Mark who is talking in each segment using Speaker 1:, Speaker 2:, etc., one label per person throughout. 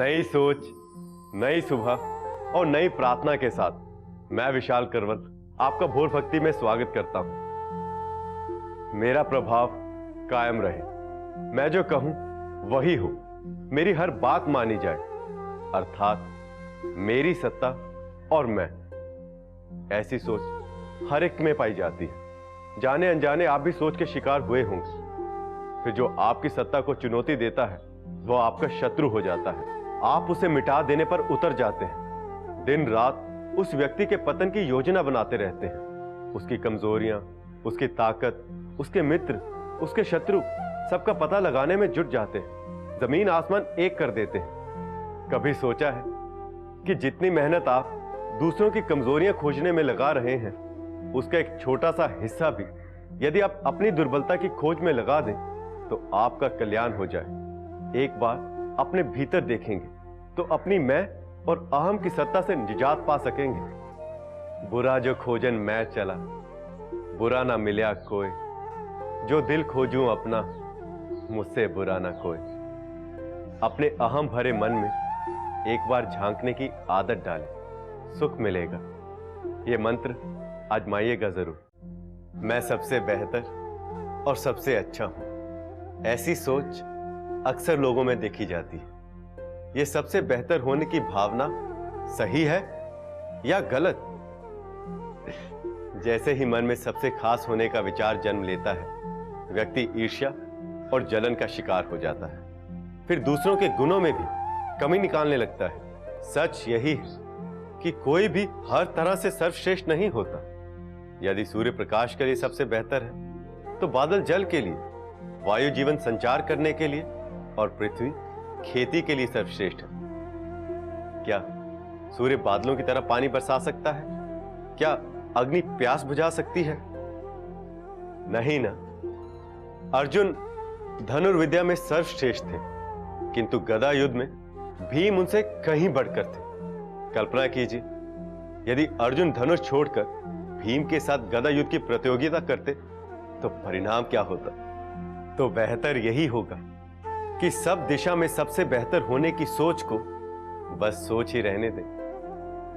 Speaker 1: नई सोच, नई सुबह और नई प्रार्थना के साथ मैं विशाल करवल आपका भोर भक्ति में स्वागत करता हूं। मेरा प्रभाव कायम रहे, मैं जो कहूं वही हो, मेरी हर बात मानी जाए, अर्थात मेरी सत्ता और मैं। ऐसी सोच हर एक में पाई जाती है। जाने अनजाने आप भी सोच के शिकार हुए होंगे। फिर जो आपकी सत्ता को चुनौती देता है वो आपका शत्रु हो जाता है। आप उसे मिटा देने पर उतर जाते हैं। दिन रात उस व्यक्ति के पतन की योजना बनाते रहते हैं। उसकी कमजोरियां, उसकी ताकत, उसके मित्र, उसके शत्रु सबका पता लगाने में जुट जाते हैं। जमीन आसमान एक कर देते हैं। कभी सोचा है कि जितनी मेहनत आप दूसरों की कमजोरियां खोजने में लगा रहे हैं, उसका एक छोटा सा हिस्सा भी यदि आप अपनी दुर्बलता की खोज में लगा दें तो आपका कल्याण हो जाए। एक बार अपने भीतर देखेंगे तो अपनी मैं और अहम की सत्ता से निजात पा सकेंगे। बुरा जो खोजन मैं चला, बुरा ना मिला कोई, जो दिल खोजूं अपना, मुझसे बुरा ना कोई। अपने अहम भरे मन में एक बार झांकने की आदत डालें, सुख मिलेगा। यह मंत्र आजमाइएगा जरूर। मैं सबसे बेहतर और सबसे अच्छा हूं, ऐसी सोच अक्सर लोगों में देखी जाती है। यह सबसे बेहतर होने की भावना सही है या गलत? जैसे ही मन में सबसे खास होने का विचार जन्म लेता है, व्यक्ति ईर्ष्या और जलन का शिकार हो जाता है। फिर दूसरों के गुणों में भी कमी निकालने लगता है। सच यही है कि कोई भी हर तरह से सर्वश्रेष्ठ नहीं होता। यदि सूर्य प्रकाश के लिए सबसे बेहतर है तो बादल जल के लिए, वायु जीवन संचार करने के लिए और पृथ्वी खेती के लिए सर्वश्रेष्ठ है। क्या सूर्य बादलों की तरह पानी बरसा सकता है? क्या अग्नि प्यास बुझा सकती है? नहीं ना। अर्जुन धनुर्विद्या में सर्वश्रेष्ठ थे, किंतु गदा युद्ध में भीम उनसे कहीं बढ़कर थे। कल्पना कीजिए, यदि अर्जुन धनुष छोड़कर भीम के साथ गदा युद्ध की प्रतियोगिता करते तो परिणाम क्या होता? तो बेहतर यही होगा कि सब दिशा में सबसे बेहतर होने की सोच को बस सोच ही रहने दें।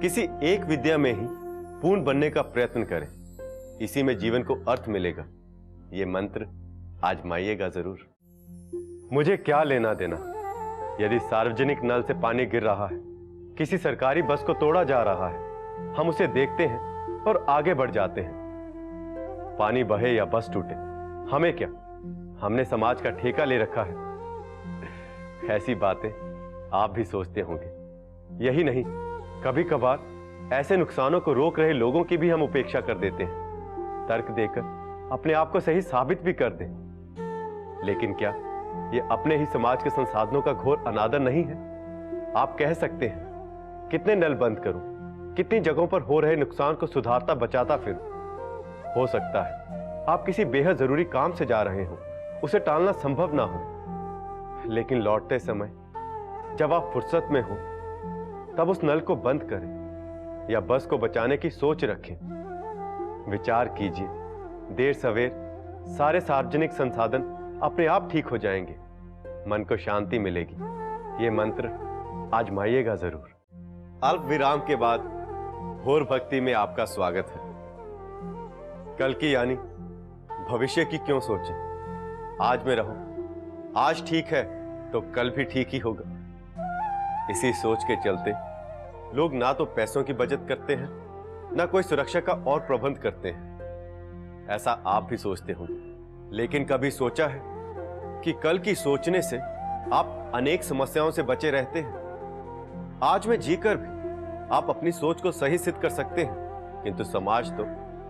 Speaker 1: किसी एक विद्या में ही पूर्ण बनने का प्रयत्न करें, इसी में जीवन को अर्थ मिलेगा। यह मंत्र आजमाइएगा जरूर। मुझे क्या लेना देना यदि सार्वजनिक नल से पानी गिर रहा है, किसी सरकारी बस को तोड़ा जा रहा है, हम उसे देखते हैं और आगे बढ़ जाते हैं। पानी बहे या बस टूटे, हमें क्या? हमने समाज का ठेका ले रखा है। ऐसी बातें आप भी सोचते होंगे। यही नहीं, कभी कभार ऐसे नुकसानों को रोक रहे लोगों की भी हम उपेक्षा कर देते हैं, तर्क देकर अपने आप को सही साबित भी कर दें। लेकिन क्या ये अपने ही समाज के संसाधनों का घोर अनादर नहीं है? आप कह सकते हैं, कितने नल बंद करूं, कितनी जगहों पर हो रहे नुकसान को सुधारता बचाता फिरूं। हो सकता है आप किसी बेहद जरूरी काम से जा रहे हो, उसे टालना संभव ना हो, लेकिन लौटते समय जब आप फुर्सत में हो तब उस नल को बंद करें या बस को बचाने की सोच रखें। विचार कीजिए, देर सवेर सारे सार्वजनिक संसाधन अपने आप ठीक हो जाएंगे, मन को शांति मिलेगी। यह मंत्र आजमाइएगा जरूर। अल्प विराम के बाद भोर भक्ति में आपका स्वागत है। कल की यानी भविष्य की क्यों सोचें? आज में रहो। आज ठीक है तो कल भी ठीक ही होगा। इसी सोच के चलते लोग ना तो पैसों की बचत करते हैं, ना कोई सुरक्षा का और प्रबंध करते हैं। ऐसा आप भी सोचते होंगे, लेकिन कभी सोचा है कि कल की सोचने से आप अनेक समस्याओं से बचे रहते हैं? आज में जीकर भी आप अपनी सोच को सही सिद्ध कर सकते हैं, किंतु समाज तो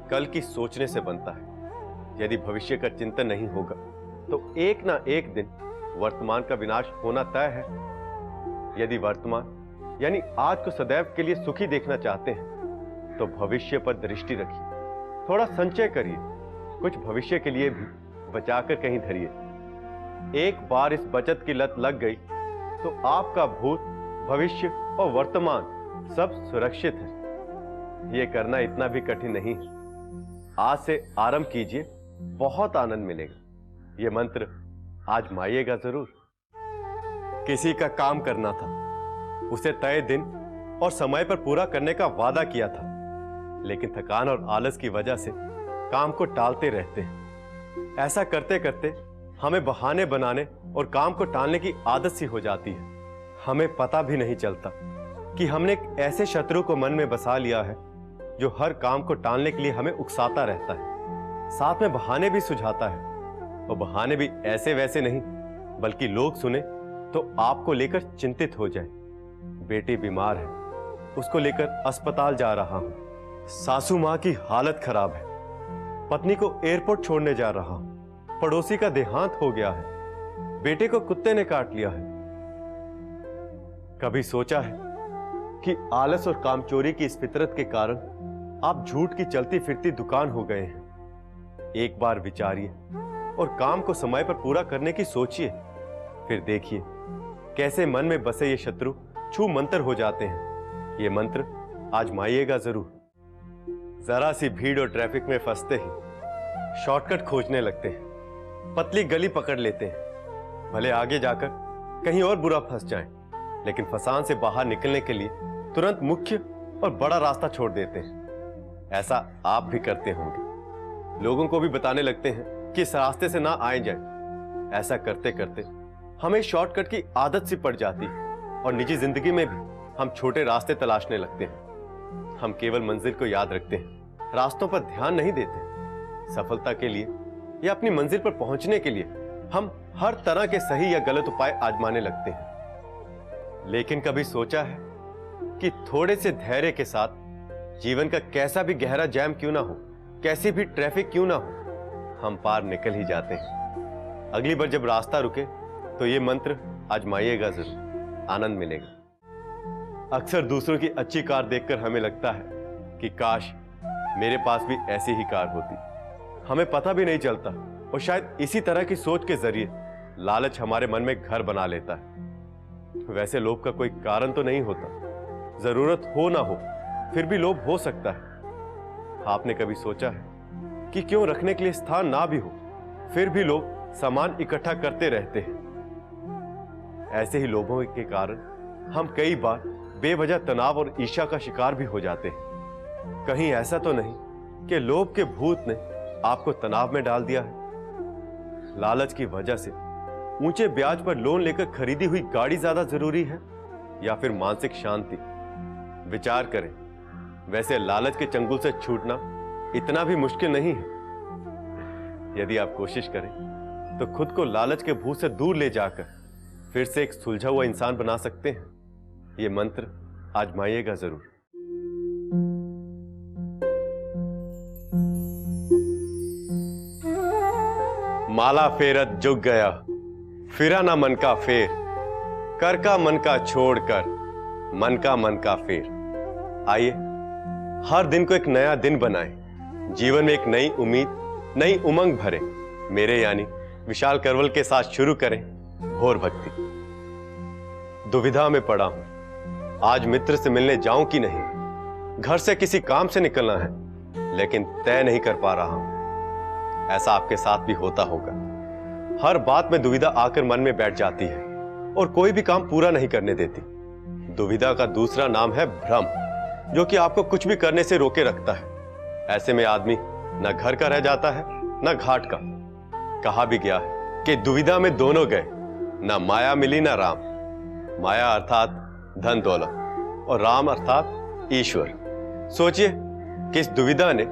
Speaker 1: कल की सोचने से बनता है। यदि भविष्य का चिंतन नहीं होगा तो एक ना एक दिन वर्तमान का विनाश होना तय है। यदि वर्तमान यानी आज को सदैव के लिए सुखी देखना चाहते हैं तो भविष्य पर दृष्टि रखिए, थोड़ा संचय करिए, कुछ भविष्य के लिए भी बचाकर कहीं धरिए। एक बार इस बचत की लत लग गई तो आपका भूत, भविष्य और वर्तमान सब सुरक्षित है। यह करना इतना भी कठिन नहीं है। आज से आरंभ कीजिए, बहुत आनंद मिलेगा। यह मंत्र आजमाइएगा जरूर। किसी का काम करना था, उसे तय दिन और समय पर पूरा करने का वादा किया था, लेकिन थकान और आलस की वजह से काम को टालते रहते हैं। ऐसा करते करते हमें बहाने बनाने और काम को टालने की आदत सी हो जाती है। हमें पता भी नहीं चलता कि हमने एक ऐसे शत्रु को मन में बसा लिया है जो हर काम को टालने के लिए हमें उकसाता रहता है, साथ में बहाने भी सुझाता है। और बहाने भी ऐसे वैसे नहीं, बल्कि लोग सुने तो आपको लेकर चिंतित हो जाए। बेटी बीमार है, उसको लेकर अस्पताल जा रहा हूं, सासू मां की हालत खराब है, पत्नी को एयरपोर्ट छोड़ने जा रहा हूं, पड़ोसी का देहांत हो गया है, बेटे को कुत्ते ने काट लिया है। कभी सोचा है कि आलस और कामचोरी की इस फितरत के कारण आप झूठ की चलती फिरती दुकान हो गए हैं? एक बार विचारिए और काम को समय पर पूरा करने की सोचिए, फिर देखिए कैसे मन में बसे ये शत्रु छू मंतर हो जाते हैं। ये मंत्र आजमाइएगा जरूर। जरा सी भीड़ और ट्रैफिक में फंसते ही शॉर्टकट खोजने लगते हैं, पतली गली पकड़ लेते हैं, भले आगे जाकर कहीं और बुरा फंस जाएं, लेकिन फसान से बाहर निकलने के लिए तुरंत मुख्य और बड़ा रास्ता छोड़ देते हैं। ऐसा आप भी करते होंगे। लोगों को भी बताने लगते हैं कि इस रास्ते से ना आए जाए। ऐसा करते करते हमें शॉर्टकट की आदत सी पड़ जाती है और निजी जिंदगी में भी हम छोटे रास्ते तलाशने लगते हैं। हम केवल मंजिल को याद रखते हैं, रास्तों पर ध्यान नहीं देते। सफलता के लिए या अपनी मंजिल पर पहुंचने के लिए हम हर तरह के सही या गलत उपाय आजमाने लगते हैं। लेकिन कभी सोचा है कि थोड़े से धैर्य के साथ जीवन का कैसा भी गहरा जैम क्यों ना हो, कैसी भी ट्रैफिक क्यों ना हो, हम पार निकल ही जाते हैं। अगली बार जब रास्ता रुके तो ये मंत्र आजमाइएगा जरूर, आनंद मिलेगा। अक्सर दूसरों की अच्छी कार देखकर हमें लगता है कि काश मेरे पास भी ऐसी ही कार होती। हमें पता भी नहीं चलता और शायद इसी तरह की सोच के जरिए लालच हमारे मन में घर बना लेता है। वैसे लोभ का कोई कारण तो नहीं होता, जरूरत हो ना हो फिर भी लोभ हो सकता है। आपने कभी सोचा है कि क्यों रखने के लिए स्थान ना भी हो फिर भी लोग सामान इकट्ठा करते रहते हैं? ऐसे ही लोभों के कारण हम कई बार बेवजह तनाव और ईर्ष्या का शिकार भी हो जाते हैं। कहीं ऐसा तो नहीं कि लोभ के भूत ने आपको तनाव में डाल दिया है? लालच की वजह से ऊंचे ब्याज पर लोन लेकर खरीदी हुई गाड़ी ज्यादा जरूरी है या फिर मानसिक शांति? विचार करें। वैसे लालच के चंगुल से छूटना इतना भी मुश्किल नहीं है। यदि आप कोशिश करें तो खुद को लालच के भूत से दूर ले जाकर फिर से एक सुलझा हुआ इंसान बना सकते हैं। यह मंत्र आजमाइएगा जरूर। माला फेरत जुग गया, फिरा ना मन का फेर, कर का मन का छोड़कर मन का फेर। आइए हर दिन को एक नया दिन बनाएं, जीवन में एक नई उम्मीद, नई उमंग भरे। मेरे यानी विशाल करवल के साथ शुरू करें भोर भक्ति। दुविधा में पड़ा हूं, आज मित्र से मिलने जाऊं कि नहीं। घर से किसी काम से निकलना है लेकिन तय नहीं कर पा रहा हूं। ऐसा आपके साथ भी होता होगा। हर बात में दुविधा आकर मन में बैठ जाती है और कोई भी काम पूरा नहीं करने देती। दुविधा का दूसरा नाम है भ्रम, जो कि आपको कुछ भी करने से रोके रखता है। ऐसे में आदमी न घर का रह जाता है न घाट का। कहा भी गया है कि दुविधा में दोनों गए, न माया मिली न राम। माया अर्थात धन दौलत और राम अर्थात ईश्वर। सोचिए कि इस दुविधा ने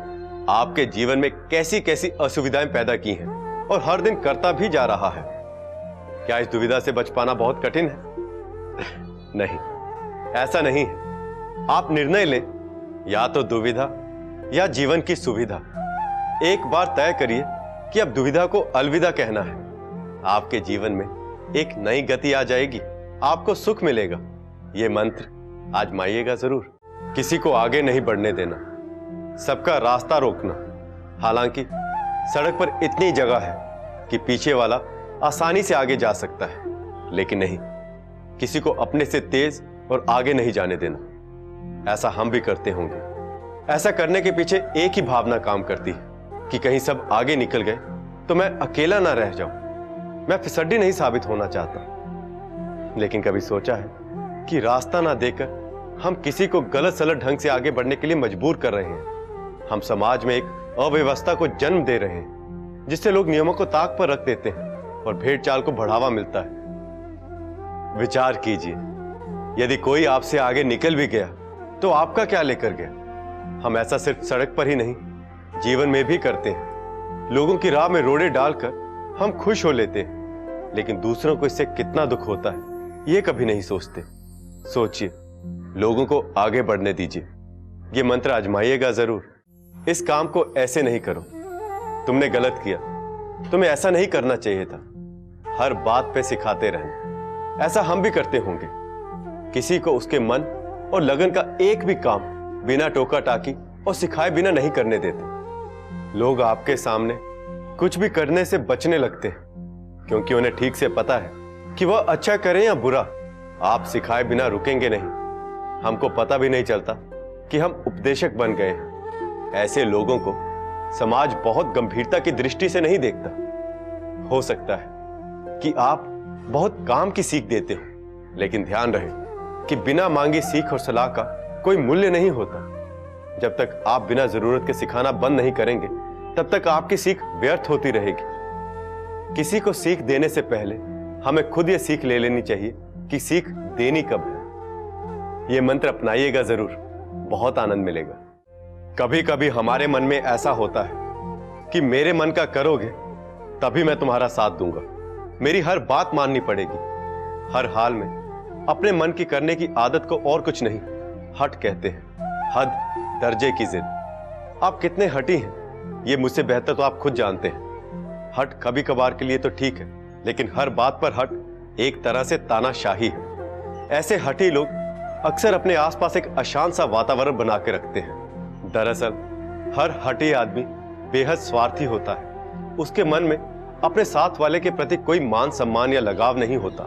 Speaker 1: आपके जीवन में कैसी कैसी असुविधाएं पैदा की हैं और हर दिन करता भी जा रहा है। क्या इस दुविधा से बच पाना बहुत कठिन है? नहीं, ऐसा नहीं है। आप निर्णय लें, या तो दुविधा या जीवन की सुविधा। एक बार तय करिए कि अब दुविधा को अलविदा कहना है। आपके जीवन में एक नई गति आ जाएगी, आपको सुख मिलेगा। यह मंत्र आजमाइएगा जरूर। किसी को आगे नहीं बढ़ने देना, सबका रास्ता रोकना। हालांकि सड़क पर इतनी जगह है कि पीछे वाला आसानी से आगे जा सकता है, लेकिन नहीं, किसी को अपने से तेज और आगे नहीं जाने देना। ऐसा हम भी करते होंगे। ऐसा करने के पीछे एक ही भावना काम करती है कि कहीं सब आगे निकल गए तो मैं अकेला ना रह जाऊं। मैं फिसड्डी नहीं साबित होना चाहता। लेकिन कभी सोचा है कि रास्ता ना देकर हम किसी को गलत सलत ढंग से आगे बढ़ने के लिए मजबूर कर रहे हैं। हम समाज में एक अव्यवस्था को जन्म दे रहे हैं, जिससे लोग नियमों को ताक पर रख देते हैं और भेड़ चाल को बढ़ावा मिलता है। विचार कीजिए, यदि कोई आपसे आगे निकल भी गया तो आपका क्या लेकर गया। हम ऐसा सिर्फ सड़क पर ही नहीं, जीवन में भी करते हैं। लोगों की राह में रोड़े डालकर हम खुश हो लेते हैं, लेकिन दूसरों को इससे कितना दुख होता है ये कभी नहीं सोचते। सोचिए, लोगों को आगे बढ़ने दीजिए। ये मंत्र आजमाइएगा जरूर। इस काम को ऐसे नहीं करो, तुमने गलत किया, तुम्हें ऐसा नहीं करना चाहिए था। हर बात पे सिखाते रहें। ऐसा हम भी करते होंगे। किसी को उसके मन और लगन का एक भी काम बिना टोका टाकी और सिखाए बिना नहीं करने देते। लोग आपके सामने कुछ भी करने से बचने लगते हैं, क्योंकि उन्हें ठीक से पता है कि वह अच्छा करें या बुरा, आप सिखाए बिना रुकेंगे नहीं। हमको पता भी नहीं चलता कि हम उपदेशक बन गए हैं। ऐसे लोगों को समाज बहुत गंभीरता की दृष्टि से नहीं देखता। हो सकता है कि आप बहुत काम की सीख देते हो, लेकिन ध्यान रहे कि बिना मांगी सीख और सलाह का कोई मूल्य नहीं होता। जब तक आप बिना जरूरत के सिखाना बंद नहीं करेंगे, तब तक आपकी सीख व्यर्थ होती रहेगी। किसी को सीख देने से पहले हमें खुद यह सीख ले लेनी चाहिए कि सीख देनी कब है। यह मंत्र अपनाइएगा जरूर, बहुत आनंद मिलेगा। कभी कभी हमारे मन में ऐसा होता है कि मेरे मन का करोगे तभी मैं तुम्हारा साथ दूंगा। मेरी हर बात माननी पड़ेगी। हर हाल में अपने मन की करने की आदत को और कुछ नहीं, हट कहते हैं। हद दर्जे की जिद। आप कितने हठी हैं ये मुझसे बेहतर तो आप खुद जानते हैं। हट कभी कभार के लिए तो ठीक है, लेकिन हर बात पर हट एक तरह से तानाशाही है। ऐसे हठी लोग अक्सर अपने आसपास एक अशांत सा वातावरण बना के रखते हैं। दरअसल हर हठी आदमी बेहद स्वार्थी होता है। उसके मन में अपने साथ वाले के प्रति कोई मान सम्मान या लगाव नहीं होता।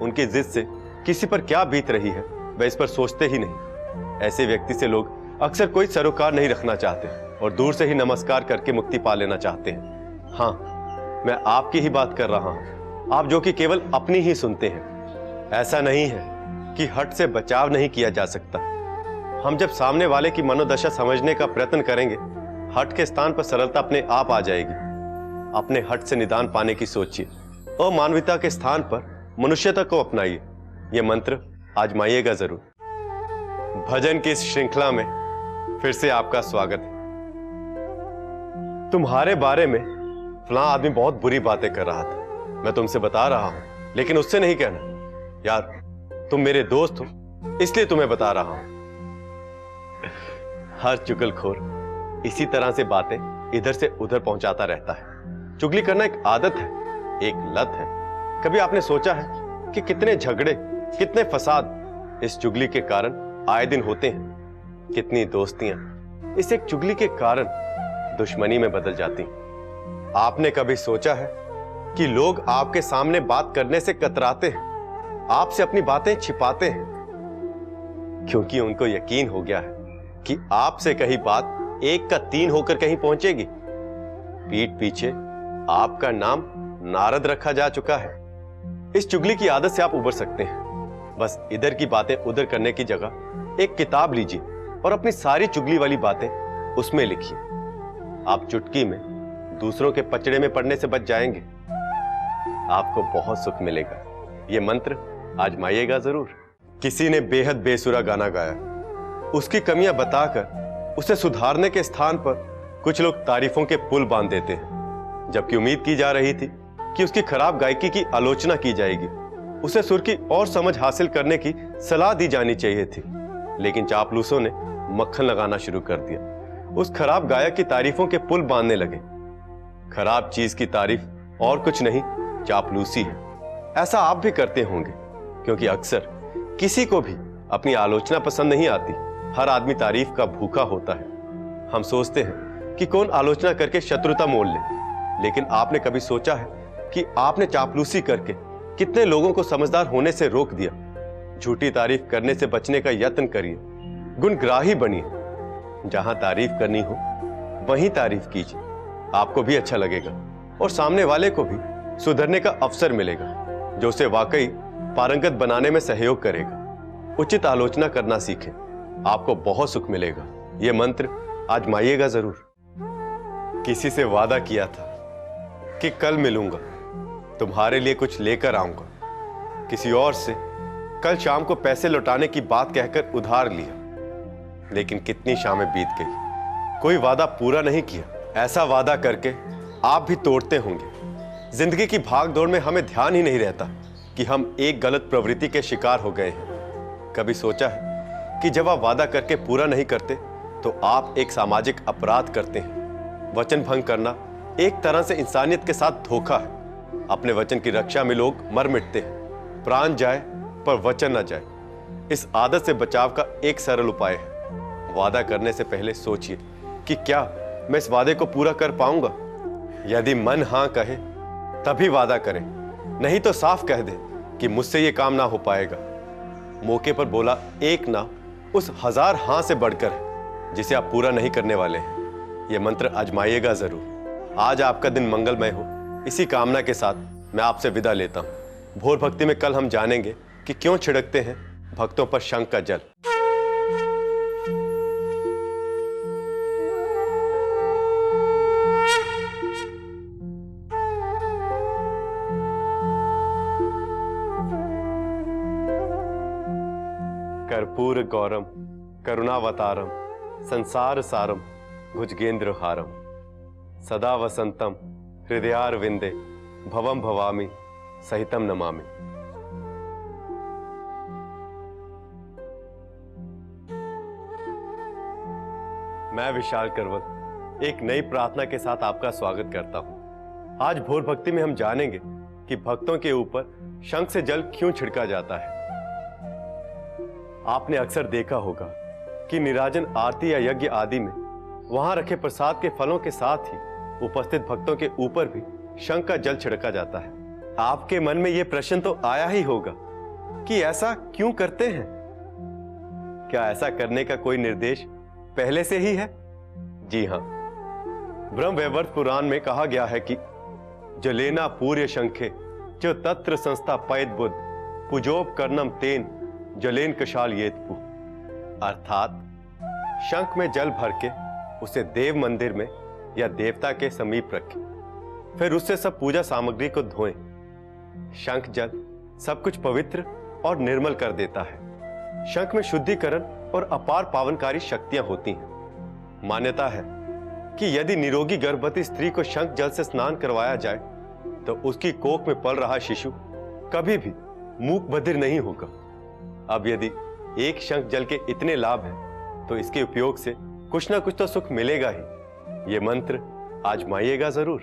Speaker 1: उनकी जिद से किसी पर क्या बीत रही है वह इस पर सोचते ही नहीं। ऐसे व्यक्ति से लोग अक्सर कोई सरोकार नहीं रखना चाहते और दूर से ही नमस्कार करके मुक्ति पा लेना चाहते हैं। हाँ, मैं आपकी ही बात कर रहा हूं, आप जो कि केवल अपनी ही सुनते हैं। ऐसा नहीं है कि हट से बचाव नहीं किया जा सकता। हम जब सामने वाले की मनोदशा समझने का प्रयत्न करेंगे, हट के स्थान पर सरलता अपने आप आ जाएगी। अपने हट से निदान पाने की सोचिए। अमानविकता के स्थान पर मनुष्यता को अपनाइए। यह मंत्र आजमाइएगा जरूर। भजन की इस श्रृंखला में फिर से आपका स्वागत है। तुम्हारे बारे में फलां आदमी बहुत बुरी बातें कर रहा था, मैं तुमसे बता रहा हूं, लेकिन उससे नहीं कहना। यार, तुम मेरे दोस्त हो इसलिए तुम्हें बता रहा हूं। हर चुगलखोर इसी तरह से बातें इधर से उधर पहुंचाता रहता है। चुगली करना एक आदत है, एक लत है। कभी आपने सोचा है कि कितने झगड़े, कितने फसाद इस चुगली के कारण आए दिन होते हैं। कितनी दोस्तियां इस एक चुगली के कारण दुश्मनी में बदल जाती। आपने कभी सोचा है कि लोग आपके सामने बात करने से कतराते हैं, आपसे अपनी बातें छिपाते हैं, क्योंकि उनको यकीन हो गया है कि आपसे कही बात एक का तीन होकर कहीं पहुंचेगी। पीठ पीछे आपका नाम नारद रखा जा चुका है। इस चुगली की आदत से आप उबर सकते हैं। बस इधर की बातें उधर करने की जगह एक किताब लीजिए और अपनी सारी चुगली वाली बातें उसमें लिखिए। आप चुटकी में दूसरों के पचड़े में पड़ने से बच जाएंगे। आपको बहुत सुख मिलेगा। यह मंत्र आजमाइएगा जरूर। किसी ने बेहद बेसुरा गाना गाया, उसकी कमियां बताकर उसे सुधारने के स्थान पर कुछ लोग तारीफों के पुल बांध देते हैं, जबकि उम्मीद की जा रही थी कि उसकी खराब गायकी की आलोचना की जाएगी, उसे सुर की और समझ हासिल करने की सलाह दी जानी चाहिए थी। लेकिन चापलूसों ने मक्खन लगाना शुरू कर दिया। उस खराब गायक की तारीफों के पुल बांधने लगे। खराब चीज की तारीफ और कुछ नहीं, चापलूसी है। ऐसा आप भी करते होंगे, क्योंकि अक्सर किसी को भी अपनी आलोचना पसंद नहीं आती। हर आदमी तारीफ का भूखा होता है। हम सोचते हैं कि कौन आलोचना करके शत्रुता मोल ले, लेकिन आपने कभी सोचा है कि आपने चापलूसी करके कितने लोगों को समझदार होने से रोक दिया। झूठी तारीफ करने से बचने का यत्न करिए, गुणग्राही बनिए। जहां तारीफ करनी हो वहीं तारीफ कीजिए, आपको भी अच्छा लगेगा और सामने वाले को भी सुधरने का अवसर मिलेगा, जो उसे वाकई पारंगत बनाने में सहयोग करेगा। उचित आलोचना करना सीखें। आपको बहुत सुख मिलेगा। यह मंत्र आजमाइएगा जरूर। किसी से वादा किया था कि कल मिलूंगा, तुम्हारे लिए कुछ लेकर आऊंगा। किसी और से कल शाम को पैसे लौटाने की बात कहकर उधार लिया, लेकिन कितनी शामें बीत गई, कोई वादा पूरा नहीं किया। ऐसा वादा करके आप भी तोड़ते होंगे। जिंदगी की भागदौड़ में हमें ध्यान ही नहीं रहता कि हम एक गलत प्रवृत्ति के शिकार हो गए हैं। कभी सोचा है कि जब आप वादा करके पूरा नहीं करते तो आप एक सामाजिक अपराध करते हैं। वचन भंग करना एक तरह से इंसानियत के साथ धोखा है। अपने वचन की रक्षा में लोग मर मिटते हैं। प्राण जाए पर वचन न जाए, इस आदत से बचाव का एक सरल उपाय है। वादा करने से पहले सोचिए कि क्या मैं इस वादे को पूरा कर पाऊंगा। यदि मन हां कहे तभी वादा करें, नहीं तो साफ कह दें कि मुझसे यह काम ना हो पाएगा। मौके पर बोला एक ना उस 1000 हां से बढ़कर है जिसे आप पूरा नहीं करने वाले हैं। यह मंत्र आजमाइएगा जरूर। आज आपका दिन मंगलमय हो, इसी कामना के साथ मैं आपसे विदा लेता हूं। भोर भक्ति में कल हम जानेंगे कि क्यों छिड़कते हैं भक्तों पर शंख का जल। कर्पूर गौरम करुणावतारम संसार सारम भुजगेंद्र हारम सदा वसंतम हृदयारविंदे भवम भवामी सहितम नमामि। मैं विशाल करवल एक नई प्रार्थना के साथ आपका स्वागत करता हूं। आज भोर भक्ति में हम जानेंगे कि भक्तों के ऊपर शंख से जल क्यों छिड़का जाता है। आपने अक्सर देखा होगा कि निराजन आरती या यज्ञ आदि में वहां रखे प्रसाद के फलों के साथ ही उपस्थित भक्तों के ऊपर भी शंख का जल छिड़का जाता है। आपके मन में यह प्रश्न तो आया ही होगा कि ऐसा क्यों करते हैं। क्या ऐसा करने का कोई निर्देश पहले से ही है? जी हां, ब्रह्म वैवर्त पुराण में कहा गया है कि जलेना पूर्य शंखे जो तत्र संस्था पैद बुद्ध पुजोप कर्णम तेन जलेन कशाल येतपु। अर्थात शंख में जल भर के उसे देव मंदिर में या देवता के समीप रखें, फिर उससे सब पूजा सामग्री को धोएं। शंख जल सब कुछ पवित्र और निर्मल कर देता है। शंख में शुद्धिकरण और अपार पावनकारी शक्तियां होती हैं। मान्यता है कि यदि निरोगी गर्भवती स्त्री को शंख जल से स्नान करवाया जाए तो उसकी कोख में पल रहा शिशु कभी भी मूक बधिर नहीं होगा। अब यदि एक शंख जल के इतने लाभ हैं तो इसके उपयोग से कुछ ना कुछ तो सुख मिलेगा ही। यह मंत्र आजमाइएगा जरूर।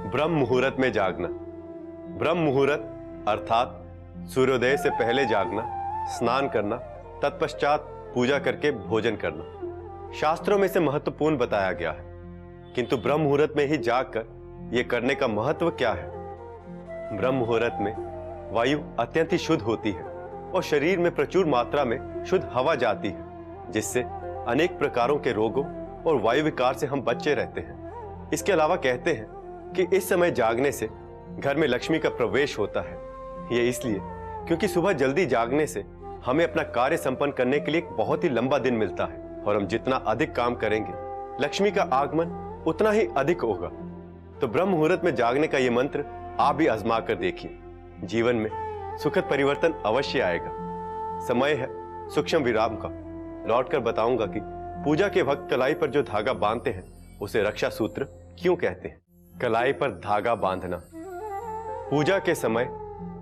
Speaker 1: ब्रह्म मुहूर्त में जागना। ब्रह्म मुहूर्त अर्थात सूर्योदय से पहले जागना, स्नान करना, तत्पश्चात पूजा करके भोजन करना शास्त्रों में से महत्वपूर्ण बताया गया है। किंतु ब्रह्म मुहूर्त में ही जागकर यह करने का महत्व क्या है? ब्रह्म मुहूर्त में वायु अत्यंत ही शुद्ध होती है और शरीर में प्रचुर मात्रा में शुद्ध हवा जाती है, जिससे अनेक प्रकारों के रोगों और वायु विकार से हम बचे रहते हैं। इसके अलावा कहते हैं कि इस समय जागने से घर में लक्ष्मी का प्रवेश होता है। यह इसलिए क्योंकि सुबह जल्दी जागने से हमें अपना कार्य संपन्न करने के लिए एक बहुत ही लंबा दिन मिलता है और हम जितना अधिक काम करेंगे लक्ष्मी का आगमन उतना ही अधिक होगा। तो ब्रह्म मुहूर्त में जागने का यह मंत्र आप भी आजमा कर देखिए। जीवन में सुखद परिवर्तन अवश्य आएगा। समय है सूक्ष्म विराम का। लौटकर बताऊंगा कि पूजा के वक्त कलाई पर जो धागा बांधते हैं उसे रक्षा सूत्र क्यों कहते हैं। कलाई पर धागा बांधना। पूजा के समय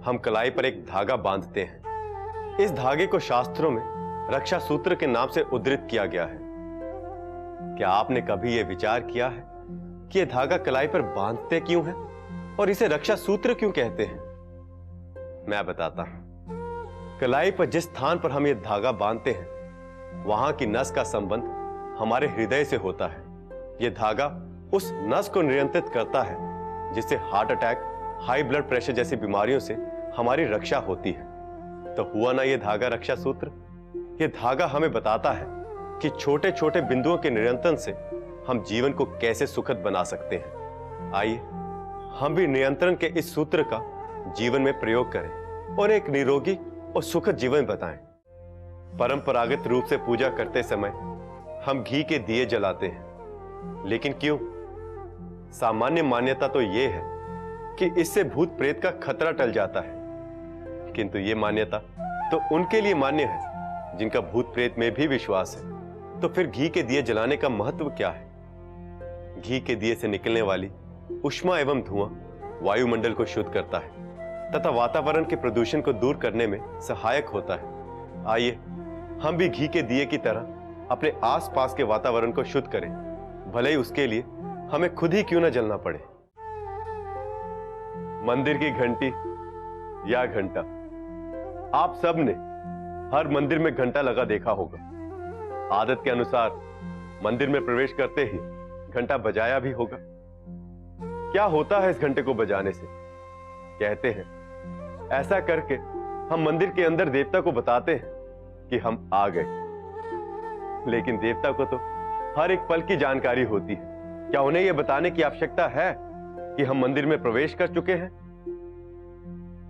Speaker 1: हम कलाई पर एक धागा बांधते हैं। इस धागे को शास्त्रों में रक्षा सूत्र के नाम से उद्धृत किया गया है। क्या आपने कभी यह विचार किया है कि यह धागा कलाई पर बांधते क्यों है और इसे रक्षा सूत्र क्यों कहते हैं? मैं बताता हूं। कलाई पर जिस स्थान पर हम यह धागा बांधते हैं वहां की नस का संबंध हमारे हृदय से होता है। यह धागा उस नस को नियंत्रित करता है जिससे heart attack, high blood pressure जैसी बीमारियों से हमारी रक्षा होती है। तो हुआ ना यह धागा रक्षा सूत्र। यह धागा हमें बताता है कि छोटे छोटे बिंदुओं के नियंत्रण से हम जीवन को कैसे सुखद बना सकते हैं। आइए हम भी नियंत्रण के इस सूत्र का जीवन में प्रयोग करें और एक निरोगी और सुखद जीवन बताएं। परंपरागत रूप से पूजा करते समय हम घी के दिए जलाते हैं, लेकिन क्यों? सामान्य मान्यता तो यह है कि इससे भूत प्रेत का खतरा टल जाता है, किंतु यह मान्यता तो उनके लिए मान्य है जिनका भूत प्रेत में भी विश्वास है। तो फिर घी के दिए जलाने का महत्व क्या है? घी के दिए से निकलने वाली ऊष्मा एवं धुआं वायुमंडल को शुद्ध करता है तथा वातावरण के प्रदूषण को दूर करने में सहायक होता है। आइए हम भी घी के दिए की तरह अपने आसपास के वातावरण को शुद्ध करें, भले ही उसके लिए हमें खुद ही क्यों न जलना पड़े। मंदिर की घंटी या घंटा, आप सब ने हर मंदिर में घंटा लगा देखा होगा। आदत के अनुसार मंदिर में प्रवेश करते ही घंटा बजाया भी होगा। क्या होता है इस घंटे को बजाने से? कहते हैं ऐसा करके हम मंदिर के अंदर देवता को बताते हैं कि हम आ गए। लेकिन देवता को तो हर एक पल की जानकारी होती है। क्या उन्हें यह बताने की आवश्यकता है कि हम मंदिर में प्रवेश कर चुके हैं?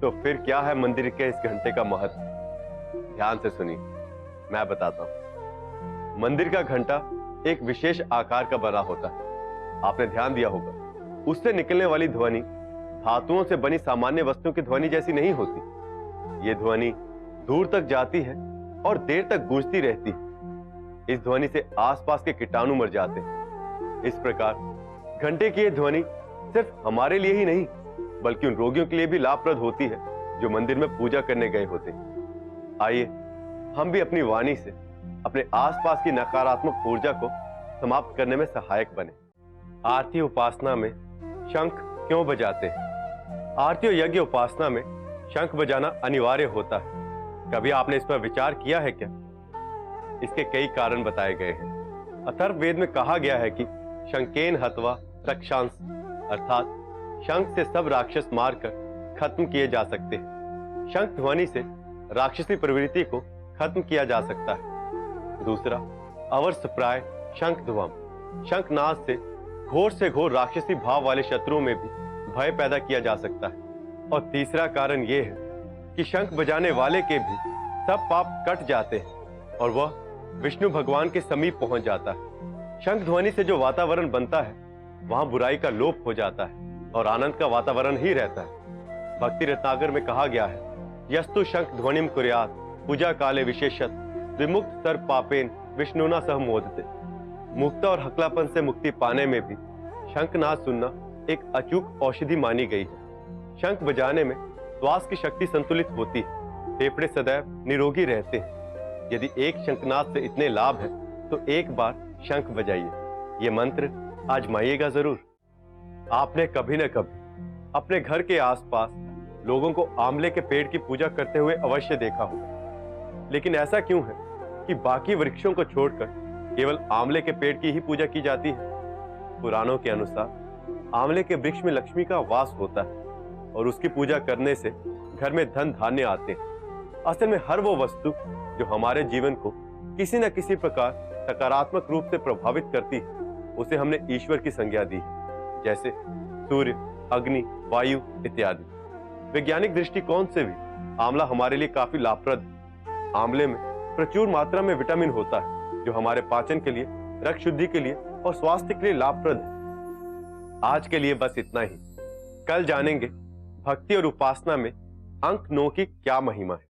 Speaker 1: तो फिर क्या है मंदिर के इस घंटे का महत्व? ध्यान से सुनिए, मैं बताता हूं। मंदिर का घंटा एक विशेष आकार का बना होता है। आपने ध्यान दिया होगा, उससे निकलने वाली ध्वनि धातुओं से बनी सामान्य वस्तुओं की ध्वनि जैसी नहीं होती। यह ध्वनि दूर तक जाती है और देर तक गूंजती रहती है। इस ध्वनि से आसपास के कीटाणु मर जाते हैं। इस प्रकार घंटे की यह ध्वनि सिर्फ हमारे लिए ही नहीं, बल्कि उन रोगियों के लिए भी लाभप्रद होती है जो मंदिर में पूजा करने गए होते हैं। आइए हम भी अपनी वाणी से अपने आसपास की नकारात्मक ऊर्जा को समाप्त करने में सहायक बने। आरती उपासना में शंख क्यों बजाते हैं? आरती और यज्ञ उपासना में शंख बजाना अनिवार्य होता है। कभी आपने इस पर विचार किया है क्या? इसके कई कारण बताए गए हैं। अथर्ववेद में कहा गया है कि शंकेन हत्वा रक्षांस, अर्थात शंख से सब राक्षस मारकर खत्म किए जा सकते हैं। शंख ध्वनि से राक्षसी प्रवृत्ति को खत्म किया जा सकता है। दूसरा, अवर्षप्राय शंख ध्वम, शंखनाद से घोर राक्षसी भाव वाले शत्रुओं में भी भय पैदा किया जा सकता है। और तीसरा कारण यह है कि शंख बजाने वाले के भी सब पाप कट जाते हैं और वह विष्णु भगवान के समीप पहुंच जाता है। शंख ध्वनि से जो वातावरण बनता है वहां बुराई का लोप हो जाता है और आनंद का वातावरण ही रहता है। भक्ति रत्नाकर में कहा गया है, यस्तु शंख ध्वनिम कुर्यात् पूजा काले विशेषत विमुक्त सर्व पापेन विष्णुना सह मोदते। मुक्ता और हकलापन से मुक्ति पाने में भी शंखनाद सुनना एक अचूक औषधि मानी गई है। शंख बजाने में श्वास की शक्ति संतुलित होती है, फेफड़े सदैव निरोगी रहते हैं। यदि एक शंखनाद से इतने लाभ है तो एक बार शंख बजाइए। ये मंत्र आजमाइएगा जरूर। आपने कभी न कभी अपने घर के आसपास लोगों को आंवले के पेड़ की पूजा करते हुए अवश्य देखा होगा। लेकिन ऐसा क्यों है कि बाकी वृक्षों को छोड़कर केवल आंवले के पेड़ की ही पूजा की जाती है? पुराणों के अनुसार आंवले के वृक्ष में लक्ष्मी का वास होता है और उसकी पूजा करने से घर में धन धान्य आते हैं। असल में हर वो वस्तु जो हमारे जीवन को किसी न किसी प्रकार सकारात्मक रूप से प्रभावित करती है, उसे हमने ईश्वर की संज्ञा दी है, जैसे सूर्य, अग्नि, वायु इत्यादि। वैज्ञानिक दृष्टिकोण से भी आंवला हमारे लिए काफी लाभप्रद है। आंवले में प्रचुर मात्रा में विटामिन होता है जो हमारे पाचन के लिए, रक्त शुद्धि के लिए और स्वास्थ्य के लिए लाभप्रद है। आज के लिए बस इतना ही। कल जानेंगे भक्ति और उपासना में अंक 9 की क्या महिमा है।